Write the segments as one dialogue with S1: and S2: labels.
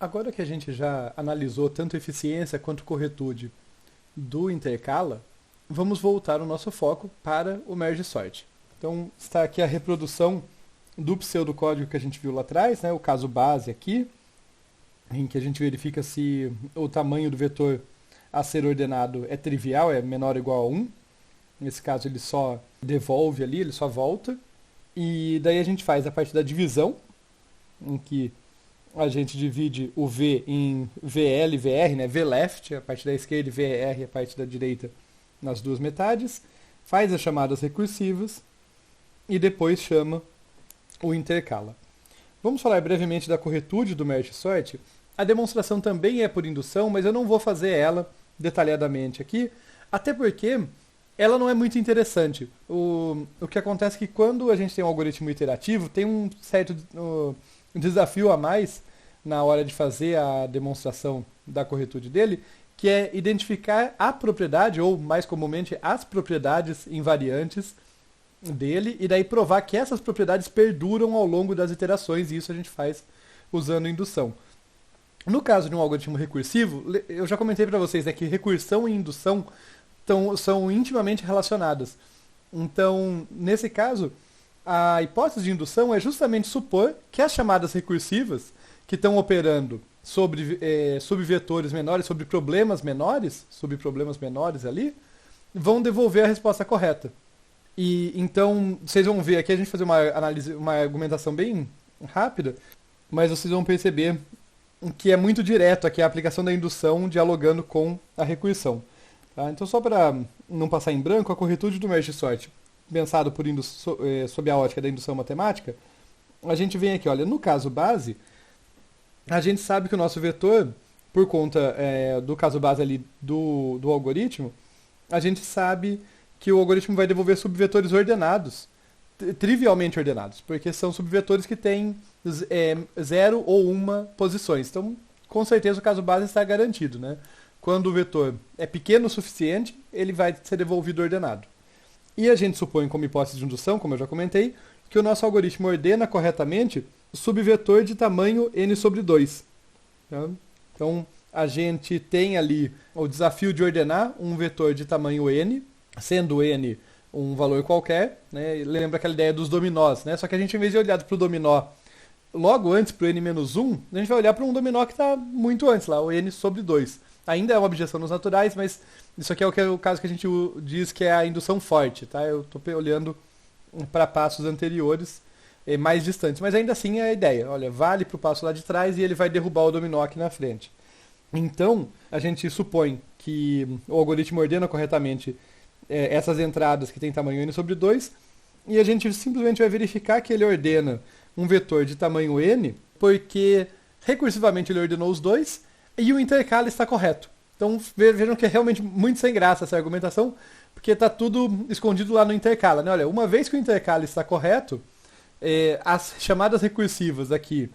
S1: Agora que a gente já analisou tanto eficiência quanto corretude do intercala, vamos voltar o nosso foco para o merge sort. Então está aqui a reprodução do pseudocódigo que a gente viu lá atrás, né, o caso base aqui, em que a gente verifica se o tamanho do vetor a ser ordenado é trivial, é menor ou igual a 1. Nesse caso ele só devolve ali, ele só volta. E daí a gente faz a parte da divisão, em que a gente divide o V em VL e VR, né? V left, a parte da esquerda, e VR, a parte da direita, nas duas metades. Faz as chamadas recursivas e depois chama o intercala. Vamos falar brevemente da corretude do merge sort. A demonstração também é por indução, mas eu não vou fazer ela detalhadamente aqui, até porque ela não é muito interessante. O que acontece é que quando a gente tem um algoritmo iterativo, tem um certo desafio a mais na hora de fazer a demonstração da corretude dele, que é identificar a propriedade, ou mais comumente as propriedades invariantes dele, e daí provar que essas propriedades perduram ao longo das iterações, e isso a gente faz usando indução. No caso de um algoritmo recursivo, eu já comentei para vocês, né, que recursão e indução são intimamente relacionadas. Então, nesse caso, a hipótese de indução é justamente supor que as chamadas recursivas, que estão operando sobre subvetores menores, sobre problemas menores ali, vão devolver a resposta correta. E então, vocês vão ver aqui, a gente fazer uma análise, uma argumentação bem rápida, mas vocês vão perceber que é muito direto aqui a aplicação da indução dialogando com a recursão. Tá? Então, só para não passar em branco, a corretude do merge sort, pensado por sob a ótica da indução matemática, a gente vem aqui, olha, no caso base, a gente sabe que o nosso vetor, por conta do caso base ali do algoritmo, a gente sabe que o algoritmo vai devolver subvetores ordenados, trivialmente ordenados, porque são subvetores que têm 0 ou 1 posições. Então, com certeza o caso base está garantido, né? Quando o vetor é pequeno o suficiente, ele vai ser devolvido ordenado. E a gente supõe, como hipótese de indução, como eu já comentei, que o nosso algoritmo ordena corretamente o subvetor de tamanho n sobre 2. Tá? Então, a gente tem ali o desafio de ordenar um vetor de tamanho n, sendo n um valor qualquer, né? Lembra aquela ideia dos dominós, né? Só que a gente, em vez de olhar para o dominó logo antes, para o n-1, a gente vai olhar para um dominó que está muito antes, lá, o n sobre 2. Ainda é uma objeção nos naturais, mas isso aqui é o caso que a gente diz que é a indução forte. Tá? Eu estou olhando para passos anteriores, mais distantes, mas ainda assim é a ideia. Olha, vale para o passo lá de trás e ele vai derrubar o dominó aqui na frente. Então, a gente supõe que o algoritmo ordena corretamente essas entradas que tem tamanho n sobre 2, e a gente simplesmente vai verificar que ele ordena um vetor de tamanho n, porque recursivamente ele ordenou os dois, e o intercala está correto. Então vejam que é realmente muito sem graça essa argumentação, porque está tudo escondido lá no intercala. Né? Olha, uma vez que o intercala está correto, as chamadas recursivas aqui,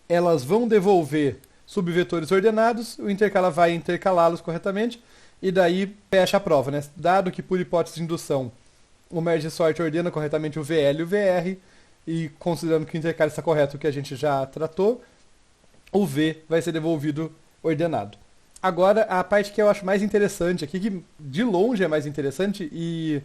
S1: elas vão devolver subvetores ordenados, o intercala vai intercalá-los corretamente, e daí fecha a prova. Né? Dado que, por hipótese de indução, o merge sort ordena corretamente o VL e o VR, e considerando que o intercala está correto, o que a gente já tratou, o V vai ser devolvido ordenado. Agora, a parte que eu acho mais interessante aqui, que de longe é mais interessante e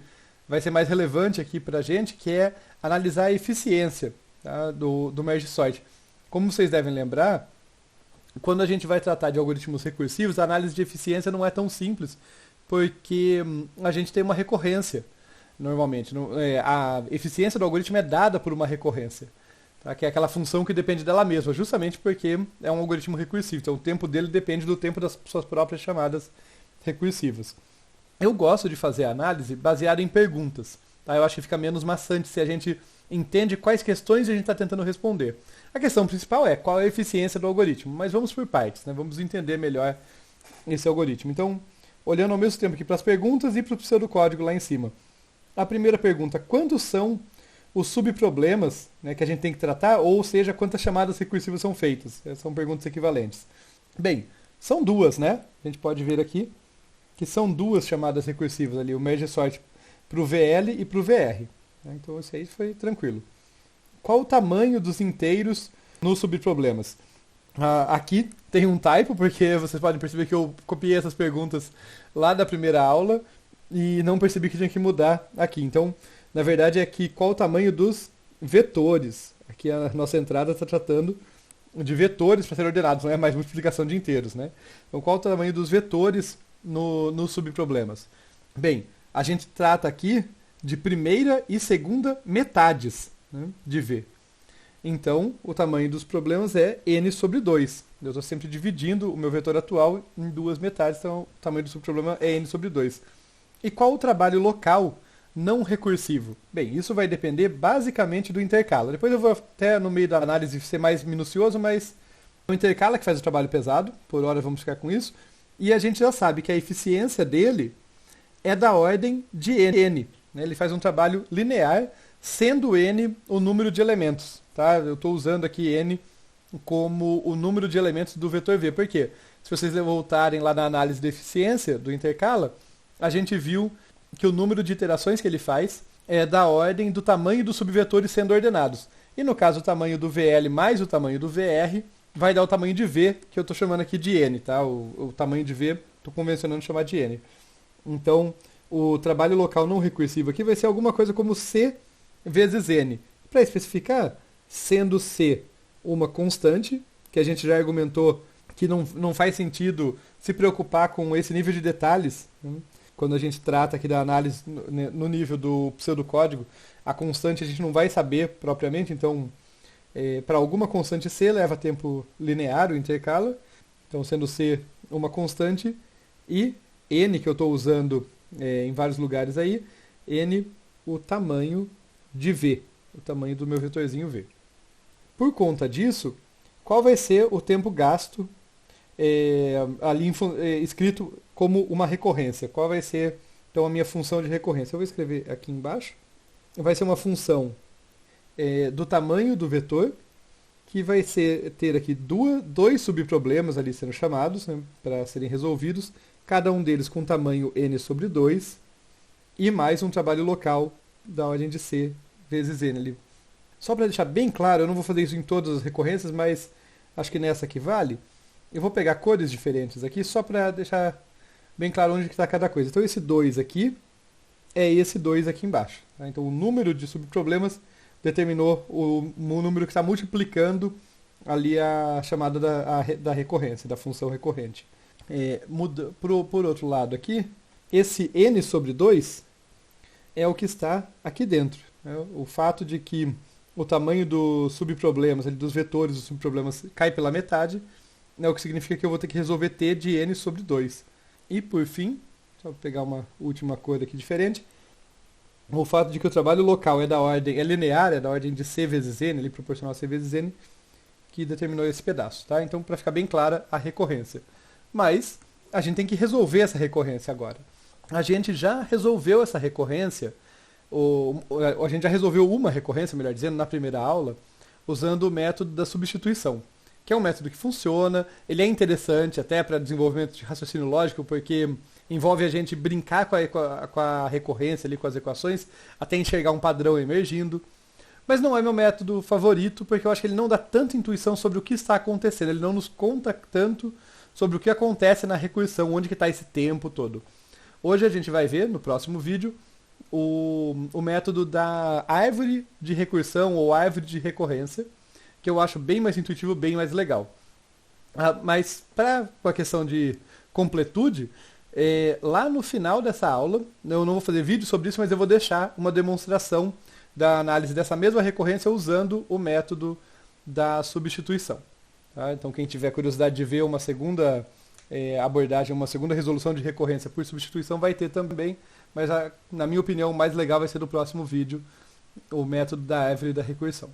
S1: vai ser mais relevante aqui para a gente, que é analisar a eficiência, tá, do merge sort. Como vocês devem lembrar, quando a gente vai tratar de algoritmos recursivos, a análise de eficiência não é tão simples, porque a gente tem uma recorrência, normalmente. A eficiência do algoritmo é dada por uma recorrência. Tá? Que é aquela função que depende dela mesma, justamente porque é um algoritmo recursivo. Então o tempo dele depende do tempo das suas próprias chamadas recursivas. Eu gosto de fazer a análise baseada em perguntas. Tá? Eu acho que fica menos maçante se a gente entende quais questões a gente está tentando responder. A questão principal é qual é a eficiência do algoritmo, mas vamos por partes, né? Vamos entender melhor esse algoritmo. Então, olhando ao mesmo tempo aqui para as perguntas e para o pseudocódigo lá em cima. A primeira pergunta, quantos são os subproblemas, né, que a gente tem que tratar, ou seja, quantas chamadas recursivas são feitas? São perguntas equivalentes. Bem, são duas, né? A gente pode ver aqui que são duas chamadas recursivas ali, o merge sort para o VL e para o VR. Então isso aí foi tranquilo. Qual o tamanho dos inteiros nos subproblemas? Aqui tem um typo, porque vocês podem perceber que eu copiei essas perguntas lá da primeira aula e não percebi que tinha que mudar aqui. Então, na verdade, é aqui qual o tamanho dos vetores. Aqui a nossa entrada está tratando de vetores para serem ordenados, não é mais multiplicação de inteiros, né? Então, qual o tamanho dos vetores nos subproblemas? Bem, a gente trata aqui de primeira e segunda metades, né, de V. Então, o tamanho dos problemas é n sobre 2. Eu estou sempre dividindo o meu vetor atual em duas metades, então o tamanho do subproblema é n sobre 2. E qual o trabalho local não recursivo? Bem, isso vai depender basicamente do intercala. Depois eu vou até no meio da análise ser mais minucioso, mas é o intercala que faz o trabalho pesado, por hora vamos ficar com isso, e a gente já sabe que a eficiência dele é da ordem de n. Né? Ele faz um trabalho linear, sendo n o número de elementos. Tá? Eu estou usando aqui n como o número de elementos do vetor v. Por quê? Se vocês voltarem lá na análise de eficiência do intercala, a gente viu que o número de iterações que ele faz é da ordem do tamanho dos subvetores sendo ordenados. E no caso, o tamanho do VL mais o tamanho do VR vai dar o tamanho de V, que eu estou chamando aqui de N. Tá? O tamanho de V, estou convencionando chamar de N. Então, o trabalho local não recursivo aqui vai ser alguma coisa como C vezes N. Para especificar, sendo C uma constante, que a gente já argumentou que não faz sentido se preocupar com esse nível de detalhes, né? Quando a gente trata aqui da análise no nível do pseudocódigo, a constante a gente não vai saber propriamente, então para alguma constante C leva tempo linear o intercala, então sendo C uma constante, e N, que eu estou usando em vários lugares aí, N o tamanho de V, o tamanho do meu vetorzinho V. Por conta disso, qual vai ser o tempo gasto ali escrito como uma recorrência? Qual vai ser, então, a minha função de recorrência? Eu vou escrever aqui embaixo. Vai ser uma função do tamanho do vetor, que vai ter aqui dois subproblemas ali sendo chamados, né, para serem resolvidos, cada um deles com tamanho n sobre 2, e mais um trabalho local da ordem de C vezes n ali. Só para deixar bem claro, eu não vou fazer isso em todas as recorrências, mas acho que nessa aqui vale. Eu vou pegar cores diferentes aqui, só para deixar bem claro onde está cada coisa. Então esse 2 aqui é esse 2 aqui embaixo. Tá? Então o número de subproblemas determinou o número que está multiplicando ali a chamada da recorrência, da função recorrente. Por outro lado aqui, esse n sobre 2 é o que está aqui dentro. Né? O fato de que o tamanho dos subproblemas, dos vetores dos subproblemas, cai pela metade, o que significa que eu vou ter que resolver t de n sobre 2. E por fim, só pegar uma última cor aqui diferente, o fato de que o trabalho local é linear, é da ordem de c vezes n, ali, proporcional a c vezes n, que determinou esse pedaço. Tá? Então, para ficar bem clara a recorrência. Mas a gente tem que resolver essa recorrência agora. A gente já resolveu essa recorrência, a gente já resolveu uma recorrência, melhor dizendo, na primeira aula, usando o método da substituição, que é um método que funciona, ele é interessante até para desenvolvimento de raciocínio lógico, porque envolve a gente brincar com a recorrência, ali, com as equações, até enxergar um padrão emergindo. Mas não é meu método favorito, porque eu acho que ele não dá tanta intuição sobre o que está acontecendo, ele não nos conta tanto sobre o que acontece na recursão, onde que está esse tempo todo. Hoje a gente vai ver, no próximo vídeo, o método da árvore de recursão ou árvore de recorrência, que eu acho bem mais intuitivo, bem mais legal. Mas, para a questão de completude, lá no final dessa aula, eu não vou fazer vídeo sobre isso, mas eu vou deixar uma demonstração da análise dessa mesma recorrência usando o método da substituição. Tá? Então, quem tiver curiosidade de ver uma segunda abordagem, uma segunda resolução de recorrência por substituição, vai ter também, mas na minha opinião o mais legal vai ser do próximo vídeo, o método da árvore da recursão.